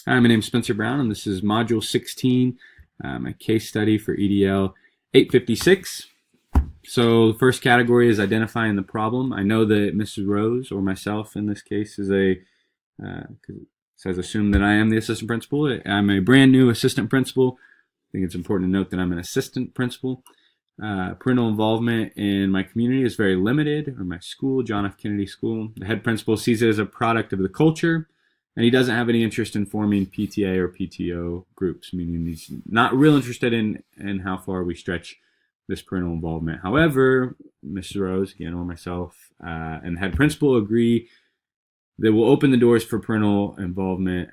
Hi, my name is Spencer Brown, and this is Module 16, a case study for EDL 856. So the first category is identifying the problem. I know that Mrs. Rose, or myself in this case, says assume that I am the assistant principal. I'm a brand new assistant principal. I think it's important to note that I'm an assistant principal. Parental involvement in my community is very limited, or my school, John F. Kennedy School. The head principal sees it as a product of the culture, and he doesn't have any interest in forming PTA or PTO groups, meaning he's not real interested in how far we stretch this parental involvement. However, Mrs. Rose, again, or myself, and the head principal agree that we'll open the doors for parental involvement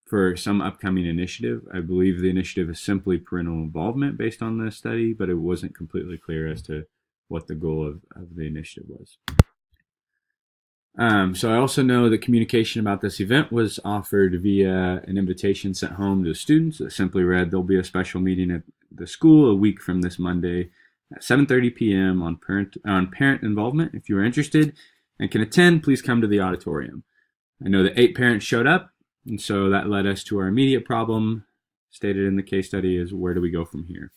for some upcoming initiative. I believe the initiative is simply parental involvement based on this study, but it wasn't completely clear as to what the goal of the initiative was. So I also know that communication about this event was offered via an invitation sent home to students that simply read, there'll be a special meeting at the school a week from this Monday at 7:30 p.m. on parent involvement. If you are interested and can attend, please come to the auditorium. I know that 8 parents showed up, and so that led us to our immediate problem stated in the case study is where do we go from here?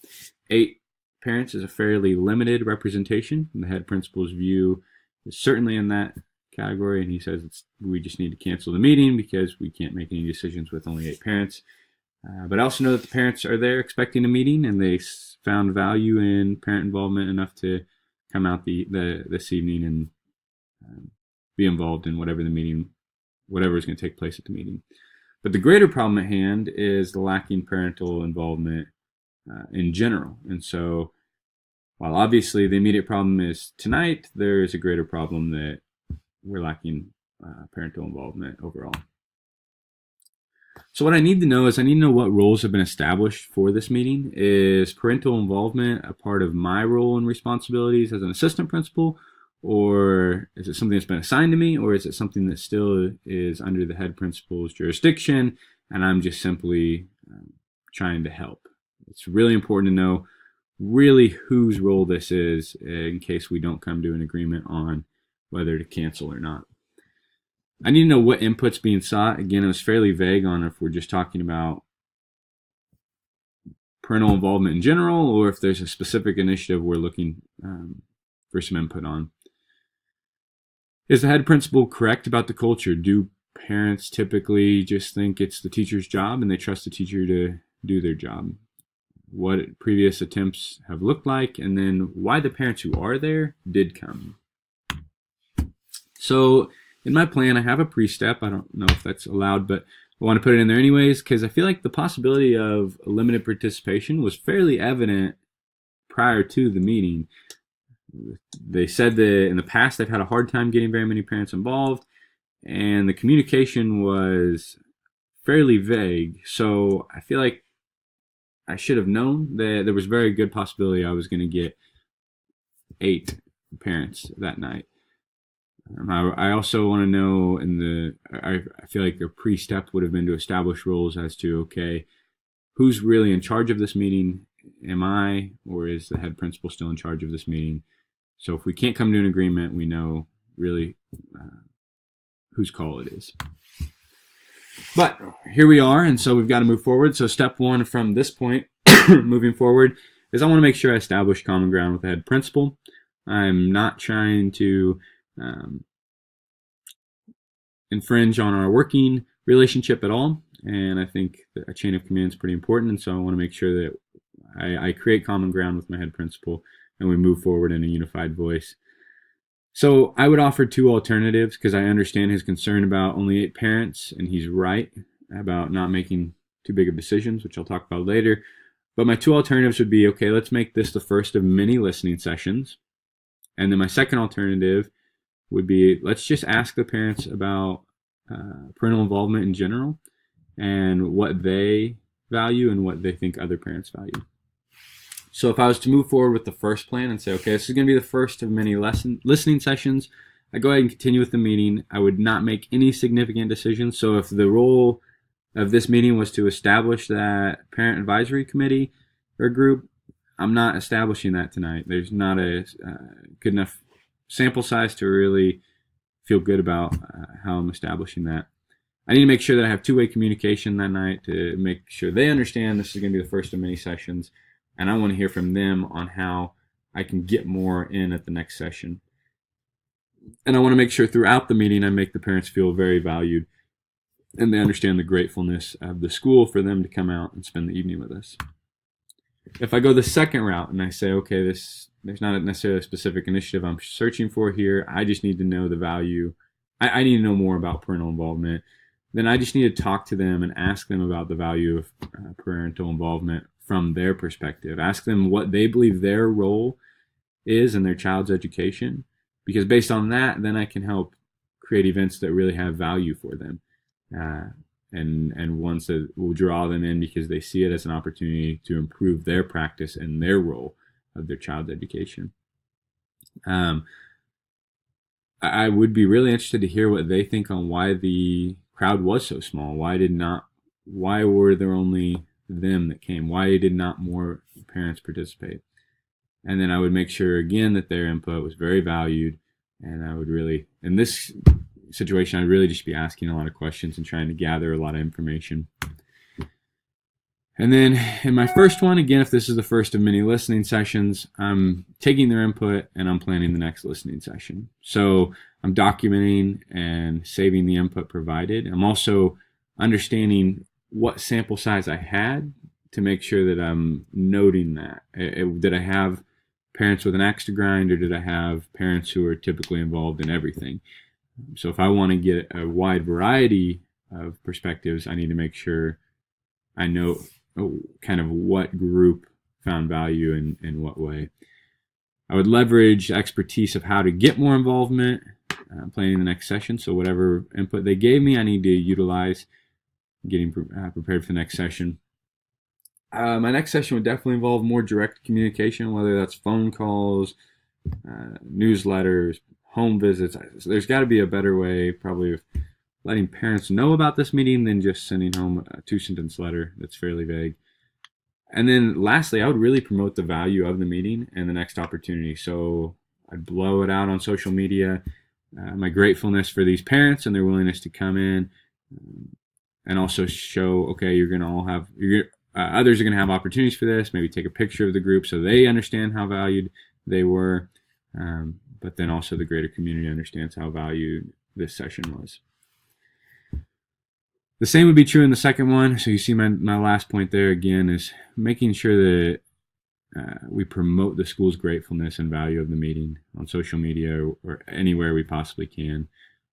8 parents is a fairly limited representation, and the head principal's view is certainly in that category, and he says we just need to cancel the meeting because we can't make any decisions with only 8 parents. But I also know that the parents are there expecting a meeting, and they found value in parent involvement enough to come out this evening and be involved in whatever is going to take place at the meeting. But the greater problem at hand is the lacking parental involvement in general. And so while obviously the immediate problem is tonight, there is a greater problem that we're lacking parental involvement overall. So what I need to know is I need to know what roles have been established for this meeting. Is parental involvement a part of my role and responsibilities as an assistant principal, or is it something that's been assigned to me, or is it something that still is under the head principal's jurisdiction and I'm just simply trying to help? It's really important to know really whose role this is in case we don't come to an agreement on whether to cancel or not. I need to know what input's being sought. Again, it was fairly vague on if we're just talking about parental involvement in general or if there's a specific initiative we're looking for some input on. Is the head principal correct about the culture? Do parents typically just think it's the teacher's job and they trust the teacher to do their job? What previous attempts have looked like, and then why the parents who are there did come. So in my plan, I have a pre-step. I don't know if that's allowed, but I want to put it in there anyways because I feel like the possibility of limited participation was fairly evident prior to the meeting. They said that in the past they've had a hard time getting very many parents involved, and the communication was fairly vague. So I feel like I should have known that there was a very good possibility I was going to get 8 parents that night. I also want to know I feel like a pre-step would have been to establish roles as to, okay, who's really in charge of this meeting? Am I, or is the head principal still in charge of this meeting? So if we can't come to an agreement, we know really whose call it is. But here we are, and so we've got to move forward. So step 1 from this point, moving forward, is I want to make sure I establish common ground with the head principal. I'm not trying to infringe on our working relationship at all, and I think that a chain of command is pretty important, and so I want to make sure that I create common ground with my head principal and we move forward in a unified voice. So I would offer 2 alternatives because I understand his concern about only 8 parents, and he's right about not making too big of decisions, which I'll talk about later. But my 2 alternatives would be, okay, let's make this the first of many listening sessions. And then my second alternative would be, let's just ask the parents about parental involvement in general and what they value and what they think other parents value. So if I was to move forward with the first plan and say, okay, this is going to be the first of many listening sessions, I go ahead and continue with the meeting. I would not make any significant decisions. So if the role of this meeting was to establish that parent advisory committee or group, I'm not establishing that tonight. There's not a good enough sample size to really feel good about how I'm establishing that. I need to make sure that I have two-way communication that night to make sure they understand this is going to be the first of many sessions, and I want to hear from them on how I can get more in at the next session. And I want to make sure throughout the meeting I make the parents feel very valued and they understand the gratefulness of the school for them to come out and spend the evening with us. If I go the second route and I say, okay, there's not necessarily a specific initiative I'm searching for here, I just need to know the value. I need to know more about parental involvement. Then I just need to talk to them and ask them about the value of parental involvement from their perspective. Ask them what they believe their role is in their child's education, because based on that, then I can help create events that really have value for them, and ones that will draw them in because they see it as an opportunity to improve their practice and their role of their child's education. I would be really interested to hear what they think on why the crowd was so small. Why were there only them that came? Why did not more parents participate? And then I would make sure again that their input was very valued, and I would really, in this situation, I'd really just be asking a lot of questions and trying to gather a lot of information. And then in my first one, again, if this is the first of many listening sessions, I'm taking their input and I'm planning the next listening session. So I'm documenting and saving the input provided. I'm also understanding what sample size I had to make sure that I'm noting that. Did I have parents with an axe to grind, or did I have parents who are typically involved in everything? So if I want to get a wide variety of perspectives, I need to make sure I know kind of what group found value in what way. I would leverage expertise of how to get more involvement, planning the next session. So whatever input they gave me, I need to utilize getting prepared for the next session. My next session would definitely involve more direct communication, whether that's phone calls, newsletters, home visits. So there's got to be a better way, probably, of letting parents know about this meeting than just sending home a 2-sentence letter that's fairly vague. And then lastly, I would really promote the value of the meeting and the next opportunity. So I'd blow it out on social media, my gratefulness for these parents and their willingness to come in, and also show, okay, others are going to have opportunities for this. Maybe take a picture of the group so they understand how valued they were, but then also the greater community understands how valued this session was. The same would be true in the second one. So you see my last point there again is making sure that we promote the school's gratefulness and value of the meeting on social media or anywhere we possibly can.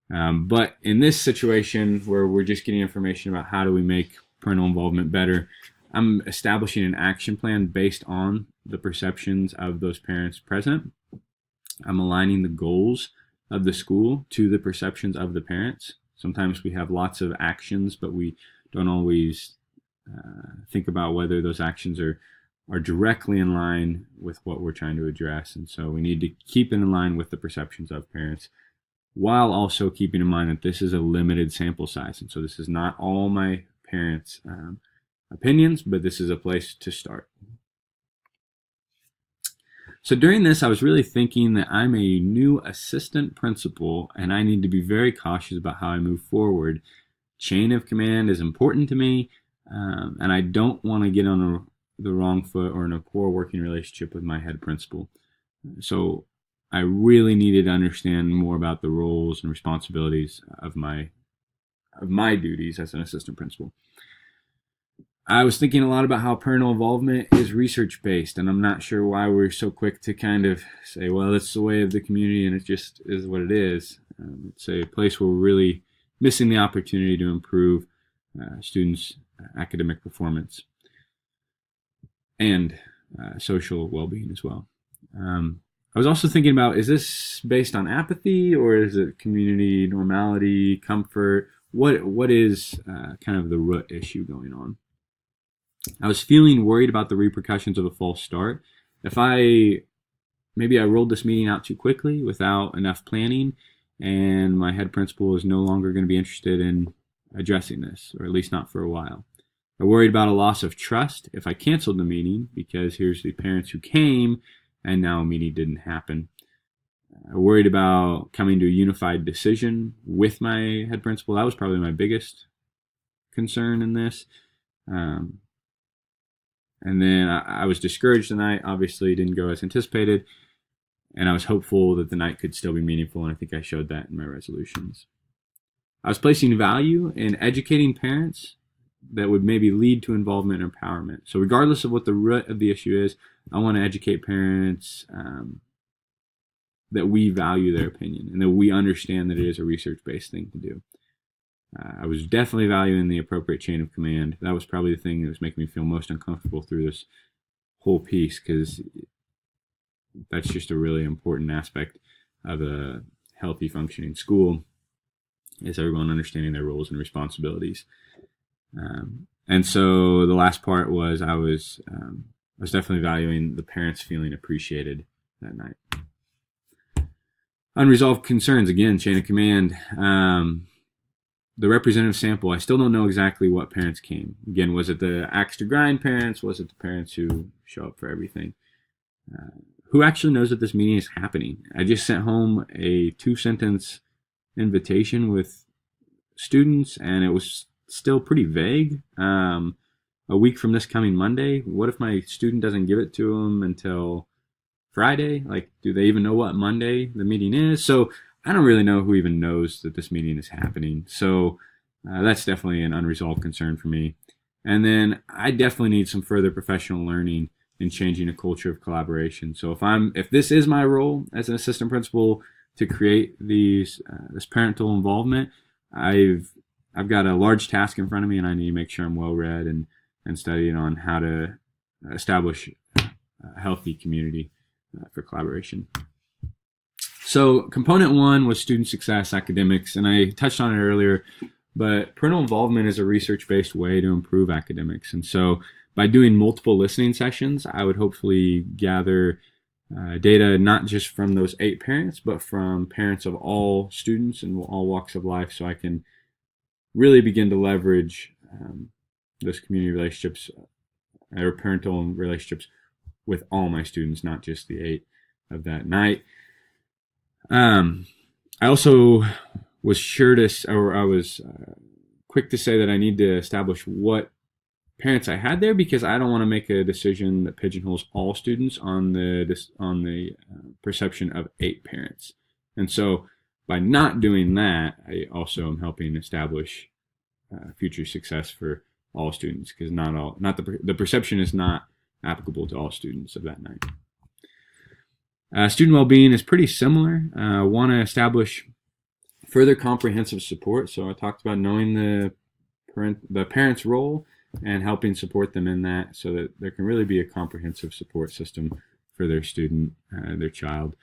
But in this situation where we're just getting information about how do we make parental involvement better, I'm establishing an action plan based on the perceptions of those parents present. I'm aligning the goals of the school to the perceptions of the parents. Sometimes we have lots of actions, but we don't always think about whether those actions are directly in line with what we're trying to address. And so we need to keep it in line with the perceptions of parents, while also keeping in mind that this is a limited sample size. And so this is not all my parents' opinions, but this is a place to start. So during this, I was really thinking that I'm a new assistant principal and I need to be very cautious about how I move forward. Chain of command is important to me, and I don't want to get on the wrong foot or in a poor working relationship with my head principal. So I really needed to understand more about the roles and responsibilities of my duties as an assistant principal. I was thinking a lot about how parental involvement is research-based, and I'm not sure why we're so quick to kind of say, well, it's the way of the community and it just is what it is. It's a place where we're really missing the opportunity to improve students' academic performance and social well-being as well. I was also thinking about, is this based on apathy or is it community normality, comfort? What is kind of the root issue going on? I was feeling worried about the repercussions of a false start. If maybe I rolled this meeting out too quickly without enough planning, and my head principal is no longer going to be interested in addressing this, or at least not for a while. I worried about a loss of trust if I canceled the meeting, because here's the parents who came and now a meeting didn't happen. I worried about coming to a unified decision with my head principal. That was probably my biggest concern in this. And then I was discouraged tonight. Obviously, it didn't go as anticipated. And I was hopeful that the night could still be meaningful, and I think I showed that in my resolutions. I was placing value in educating parents that would maybe lead to involvement and empowerment. So regardless of what the root of the issue is, I want to educate parents that we value their opinion and that we understand that it is a research-based thing to do. I was definitely valuing the appropriate chain of command. That was probably the thing that was making me feel most uncomfortable through this whole piece, because that's just a really important aspect of a healthy functioning school, is everyone understanding their roles and responsibilities. And so the last part was I was definitely valuing the parents feeling appreciated that night. Unresolved concerns, again, chain of command. The representative sample, I still don't know exactly what parents came. Again, was it the axe to grind parents? Was it the parents who show up for everything? Who actually knows that this meeting is happening? I just sent home a 2-sentence invitation with students, and it was still pretty vague. A week from this coming Monday, what if my student doesn't give it to them until Friday? Like, do they even know what Monday the meeting is? So I don't really know who even knows that this meeting is happening. So that's definitely an unresolved concern for me. And then I definitely need some further professional learning in changing a culture of collaboration. So if this is my role as an assistant principal to create this parental involvement, I've got a large task in front of me, and I need to make sure I'm well read and studying on how to establish a healthy community for collaboration. So component 1 was student success, academics, and I touched on it earlier, but parental involvement is a research-based way to improve academics. And so by doing multiple listening sessions, I would hopefully gather data not just from those 8 parents, but from parents of all students and all walks of life, so I can really begin to leverage those community relationships or parental relationships with all my students, not just the 8 of that night. I also was quick to say that I need to establish what parents I had there, because I don't want to make a decision that pigeonholes all students on the perception of 8 parents. And so by not doing that, I also am helping establish future success for all students, because the perception is not applicable to all students of that night. Student well-being is pretty similar. I want to establish further comprehensive support. So I talked about knowing the parent's role and helping support them in that, so that there can really be a comprehensive support system for their student, their child.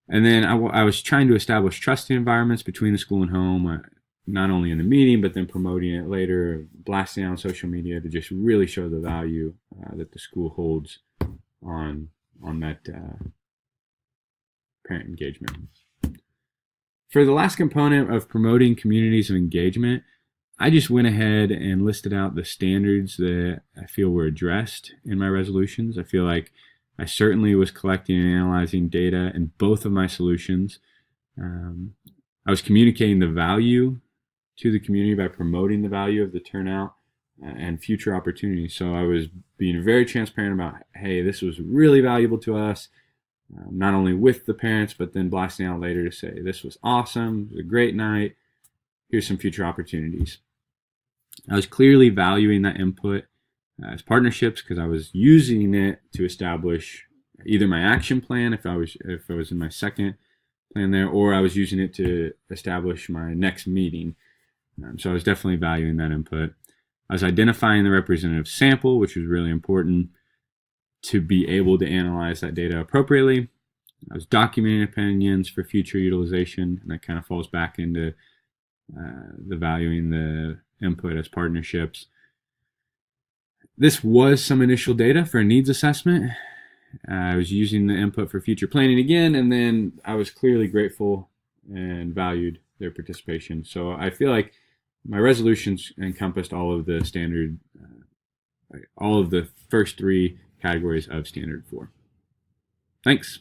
And then I was trying to establish trusting environments between the school and home, not only in the meeting, but then promoting it later, blasting out on social media to just really show the value that the school holds on that parent engagement. For the last component of promoting communities of engagement, I just went ahead and listed out the standards that I feel were addressed in my resolutions. I feel like I certainly was collecting and analyzing data in both of my solutions. I was communicating the value to the community by promoting the value of the turnout and future opportunities. So I was being very transparent about, hey, this was really valuable to us, not only with the parents, but then blasting out later to say, this was awesome, it was a great night, here's some future opportunities. I was clearly valuing that input as partnerships, because I was using it to establish either my action plan if I was in my second plan there, or I was using it to establish my next meeting. So I was definitely valuing that input. I was identifying the representative sample, which was really important to be able to analyze that data appropriately. I was documenting opinions for future utilization, and that kind of falls back into the valuing the input as partnerships. This was some initial data for a needs assessment. I was using the input for future planning again, and then I was clearly grateful and valued their participation. So I feel like my resolutions encompassed all of the standard, all of the first 3 categories of standard 4. Thanks.